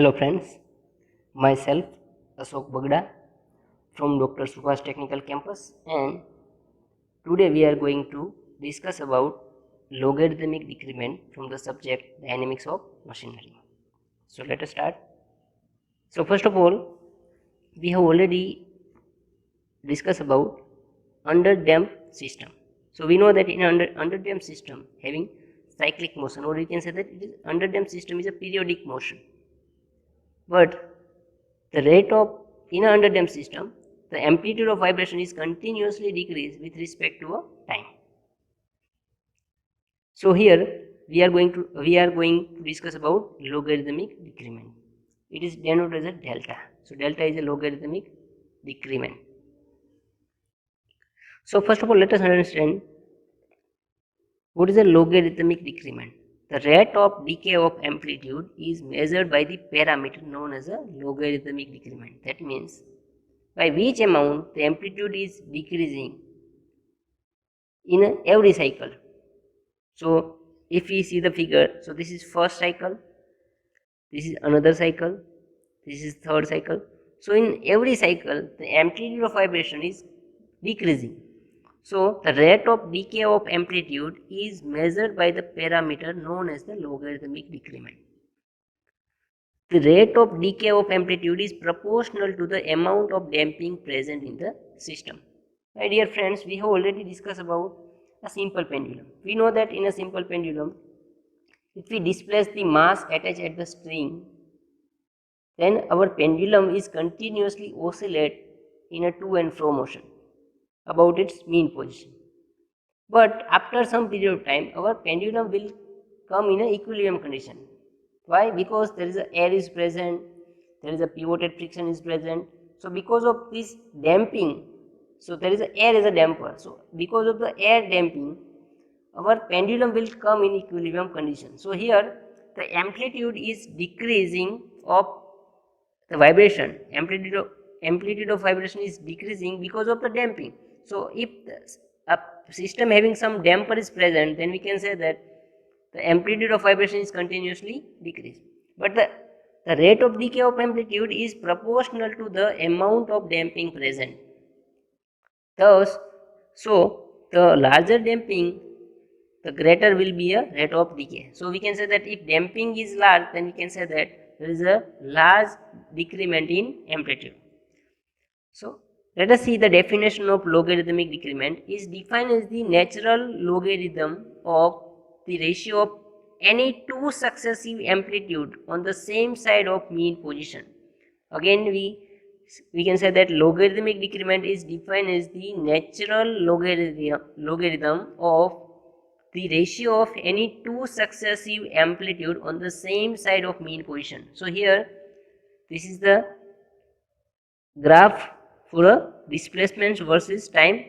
Hello friends, myself Ashok Bagda from Dr. Subhash Technical Campus, and today we are going to discuss about logarithmic decrement from the subject Dynamics of Machinery. So let us start. So first of all, we have already discussed about underdamped system. So we know that in underdamped system having cyclic motion, or you can say that it is underdamped system is a periodic motion. But the rate of in an underdamped system, the amplitude of vibration is continuously decreased with respect to a time. So here we are going to discuss about logarithmic decrement. It is denoted as a delta. So delta is a logarithmic decrement. So first of all, let us understand what is a logarithmic decrement. The rate of decay of amplitude is measured by the parameter known as a logarithmic decrement. That means by which amount the amplitude is decreasing in every cycle. So if we see the figure, so this is first cycle, this is another cycle, this is third cycle. So in every cycle the amplitude of vibration is decreasing. So the rate of decay of amplitude is measured by the parameter known as the logarithmic decrement. The rate of decay of amplitude is proportional to the amount of damping present in the system. My dear friends, we have already discussed about a simple pendulum. We know that in a simple pendulum, if we displace the mass attached at the string, then our pendulum is continuously oscillate in a to and fro motion about its mean position. But after some period of time, our pendulum will come in an equilibrium condition. Why? Because there is a air is present, there is a pivoted friction is present. So because of this damping, so there is a air as a damper. So because of the air damping, our pendulum will come in equilibrium condition. So here the amplitude is decreasing of the vibration. Amplitude of vibration is decreasing because of the damping. So if a system having some damper is present, then we can say that the amplitude of vibration is continuously decreased. But the rate of decay of amplitude is proportional to the amount of damping present. Thus, so the larger damping, the greater will be a rate of decay. So we can say that if damping is large, then we can say that there is a large decrement in amplitude. So let us see the definition of logarithmic decrement is defined as the natural logarithm of the ratio of any two successive amplitude on the same side of mean position. Again we can say that logarithmic decrement is defined as the natural logarithm of the ratio of any two successive amplitude on the same side of mean position. So here this is the graph for a displacement versus time.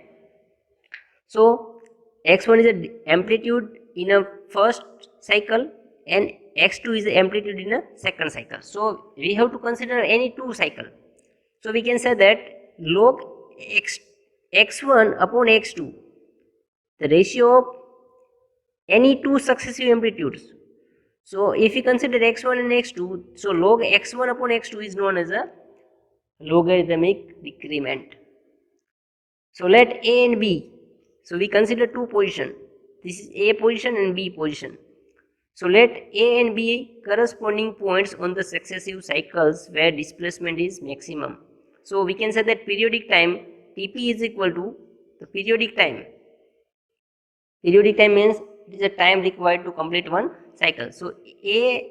So x1 is the amplitude in a first cycle and x2 is the amplitude in a second cycle. So we have to consider any two cycle. So we can say that log x1 upon x2, the ratio of any two successive amplitudes. So if we consider x1 and x2, so log x1 upon x2 is known as a logarithmic decrement. So let A and B, so we consider two position. This is A position and B position. So let A and B corresponding points on the successive cycles where displacement is maximum. So we can say that periodic time Tp is equal to the periodic time. Periodic time means it is a time required to complete one cycle. So A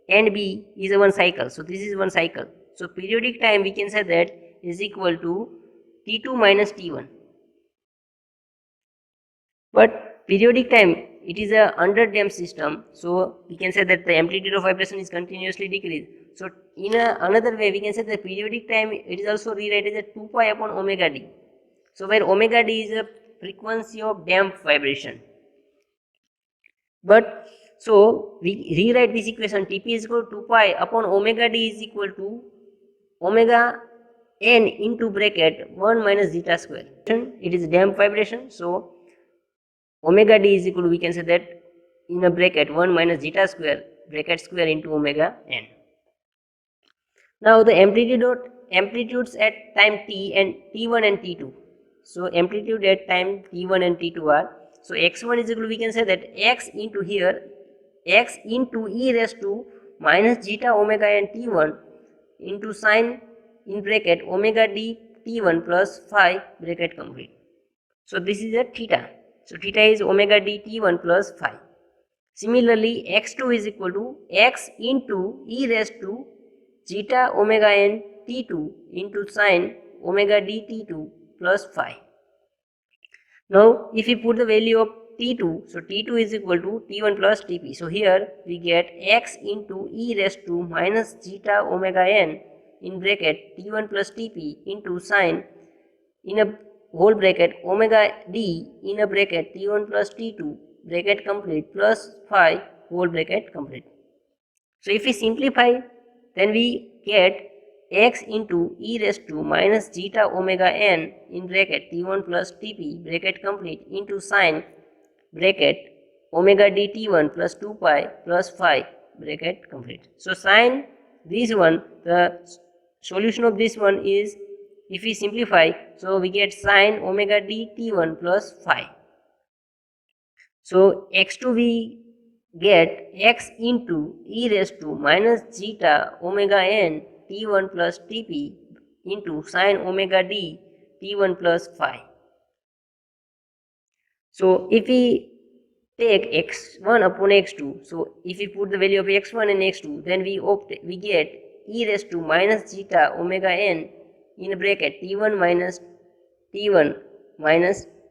and B is a one cycle. So this is one cycle. So periodic time we can say that is equal to T2 minus T1. But periodic time, it is a underdamped system. So we can say that the amplitude of vibration is continuously decreased. So in another way, we can say that periodic time it is also rewritten as a 2 pi upon omega d. So where omega d is a frequency of damped vibration. But so we rewrite this equation Tp is equal to 2 pi upon omega d is equal to omega n into bracket 1 minus zeta square. It is damped vibration. So omega d is equal to, we can say that in a bracket 1 minus zeta square bracket square into omega n. Now the amplitudes at time t and t1 and t2. So amplitude at time t1 and t2 are, so x1 is equal to, we can say that x into here, x into e raised to minus zeta omega n t1 into sine in bracket omega d t1 plus phi bracket complete. So this is a theta. So theta is omega d t1 plus phi. Similarly, x2 is equal to x into e raised to zeta omega n t2 into sine omega d t2 plus phi. Now, if we put the value of t2, so t2 is equal to t1 plus tp. So here we get x into e raised to minus zeta omega n in bracket t1 plus tp into sine in a whole bracket omega d in a bracket t1 plus t2 bracket complete plus phi whole bracket complete. So if we simplify, then we get x into e raised to minus zeta omega n in bracket t1 plus tp bracket complete into sine bracket omega d t1 plus 2 pi plus phi bracket complete. So sine this one, the solution of this one is, if we simplify, so we get sine omega d t1 plus phi. So x2 we get x into e raised to minus zeta omega n t1 plus tp into sine omega d t1 plus phi. So if we take x1 upon x2, so if we put the value of x1 and x2, then we get e raised to minus zeta omega n in bracket t1 minus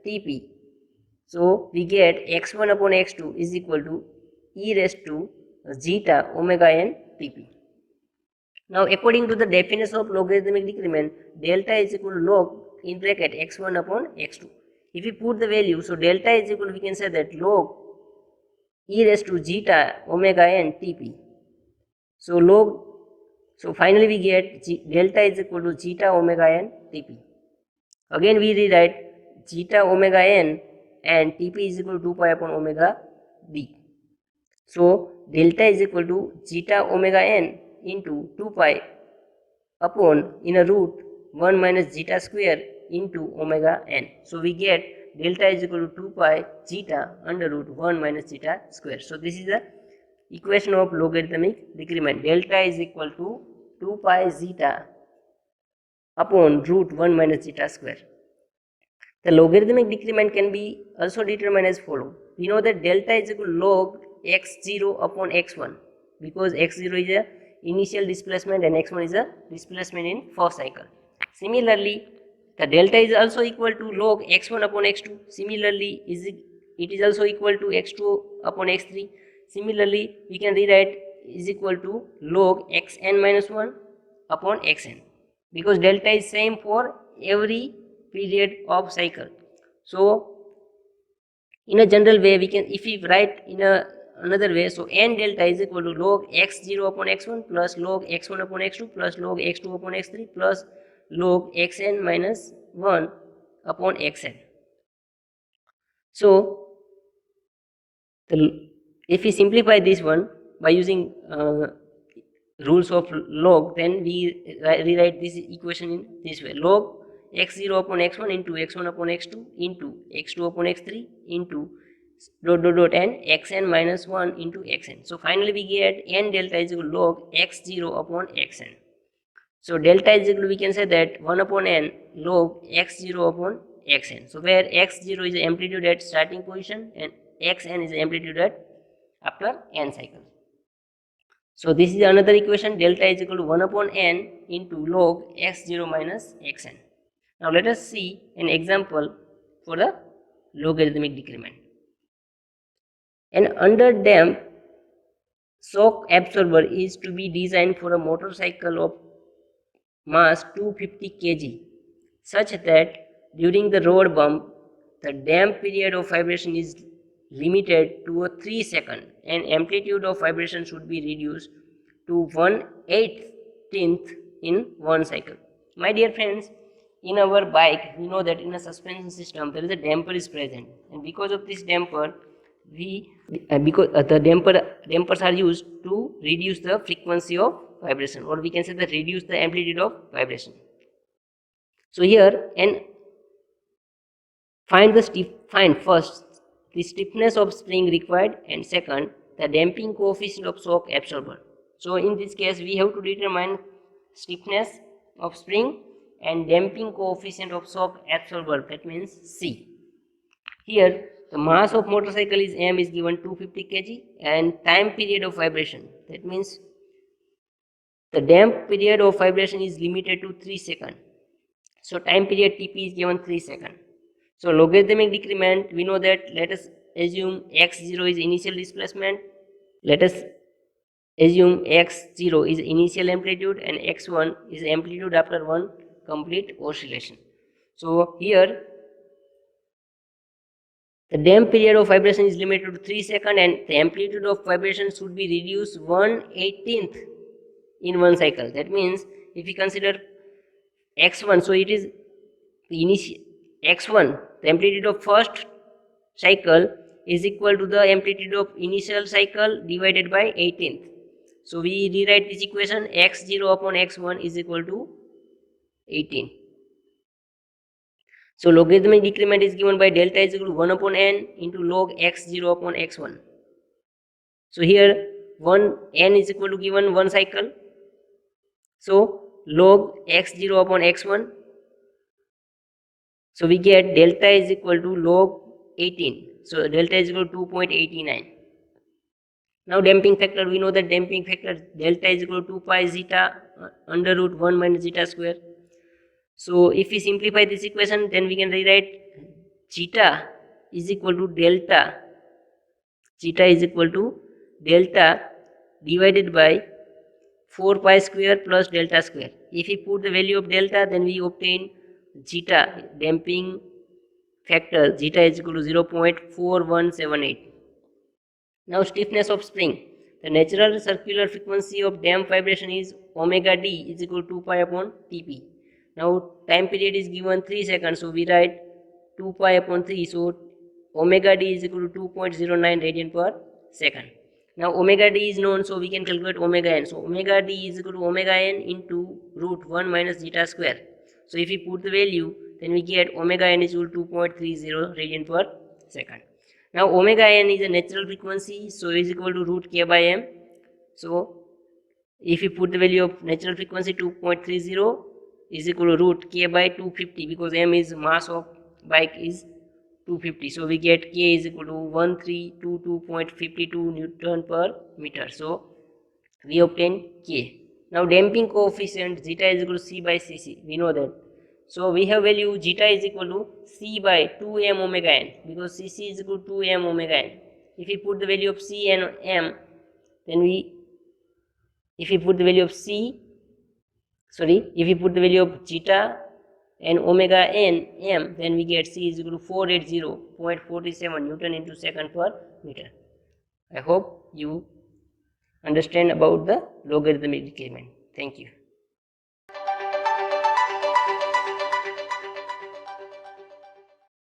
tp. So we get x1 upon x2 is equal to e raised to zeta omega n tp. Now according to the definition of logarithmic decrement, delta is equal to log in bracket x1 upon x2. If we put the value, so delta is equal to, we can say that log e raised to zeta omega n tp. So finally we get delta is equal to zeta omega n tp. Again we rewrite zeta omega n and tp is equal to 2 pi upon omega d. So delta is equal to zeta omega n into 2 pi upon in a root 1 minus zeta square into omega n. So we get delta is equal to 2 pi zeta under root 1 minus zeta square. So this is the equation of logarithmic decrement. Delta is equal to 2 pi zeta upon root 1 minus zeta square. The logarithmic decrement can be also determined as follow. We know that delta is equal to log x0 upon x1, because x0 is a initial displacement and x1 is a displacement in first cycle. Similarly, the delta is also equal to log x1 upon x2. Similarly, it is also equal to x2 upon x3. Similarly, we can rewrite is equal to log xn minus 1 upon xn, because delta is same for every period of cycle. So in a general way, we can, if we write in another way, so n delta is equal to log x0 upon x1 plus log x1 upon x2 plus log x2 upon x3 plus log xn minus 1 upon xn. So if we simplify this one by using rules of log, then we rewrite this equation in this way: log x0 upon x1 into x1 upon x2 into x2 upon x3 into dot dot dot and xn minus 1 into xn. So finally we get n delta is equal to log x0 upon xn. So delta is equal to, we can say that 1 upon n log x0 upon xn. So where x0 is the amplitude at starting position and xn is the amplitude at after n cycles. So this is another equation: delta is equal to 1 upon n into log x0 minus xn. Now let us see an example for the logarithmic decrement. An underdamped shock absorber is to be designed for a motorcycle of mass 250 kg, such that during the road bump, the damp period of vibration is limited to a 3 second and amplitude of vibration should be reduced to 1/18th in one cycle. My dear friends, in our bike, we know that in a suspension system there is a damper is present, and because of this damper, the dampers are used to reduce the frequency of vibration, or we can say that reduce the amplitude of vibration. So here, and find first the stiffness of spring required, and second the damping coefficient of shock absorber. So in this case we have to determine stiffness of spring and damping coefficient of shock absorber, that means C. Here the mass of motorcycle is m is given 250 kg and time period of vibration, that means the damp period of vibration is limited to 3 seconds. So time period Tp is given 3 seconds. So logarithmic decrement, we know that, let us assume x0 is initial displacement, let us assume x0 is initial amplitude and x1 is amplitude after one complete oscillation. So here the damp period of vibration is limited to 3 seconds and the amplitude of vibration should be reduced 1/18th in one cycle. That means if we consider x1, so it is the initial x1, the amplitude of first cycle is equal to the amplitude of initial cycle divided by 18th. So we rewrite this equation, x0 upon x1 is equal to 18. So logarithmic decrement is given by delta is equal to 1 upon n into log x0 upon x1. So here 1 n is equal to given one cycle. So log x0 upon x1. So we get delta is equal to log 18. So delta is equal to 2.89. Now damping factor, we know that damping factor delta is equal to 2 pi zeta under root 1 minus zeta square. So if we simplify this equation, then we can rewrite zeta is equal to delta. Zeta is equal to delta divided by 4 pi square plus delta square. If we put the value of delta, then we obtain zeta, damping factor zeta is equal to 0.4178. Now stiffness of spring. The natural circular frequency of damp vibration is omega d is equal to 2 pi upon Tp. Now time period is given 3 seconds, so we write 2 pi upon 3, so omega d is equal to 2.09 radian per second. Now omega d is known, so we can calculate omega n. So omega d is equal to omega n into root 1 minus zeta square. So if we put the value, then we get omega n is equal to 2.30 radian per second. Now omega n is a natural frequency, so is equal to root k by m. So if we put the value of natural frequency 2.30 is equal to root k by 250, because m is mass of bike is 250. So we get k is equal to 1322.52 Newton per meter. So we obtain k. Now damping coefficient zeta is equal to c by cc, we know that. So we have value zeta is equal to c by 2m omega n, because cc is equal to 2m omega n. If we put the value of c and m, then if we put the value of zeta and omega n m, then we get c is equal to 480.47 Newton into second per meter. I hope you understand about the logarithmic decrement. Thank you.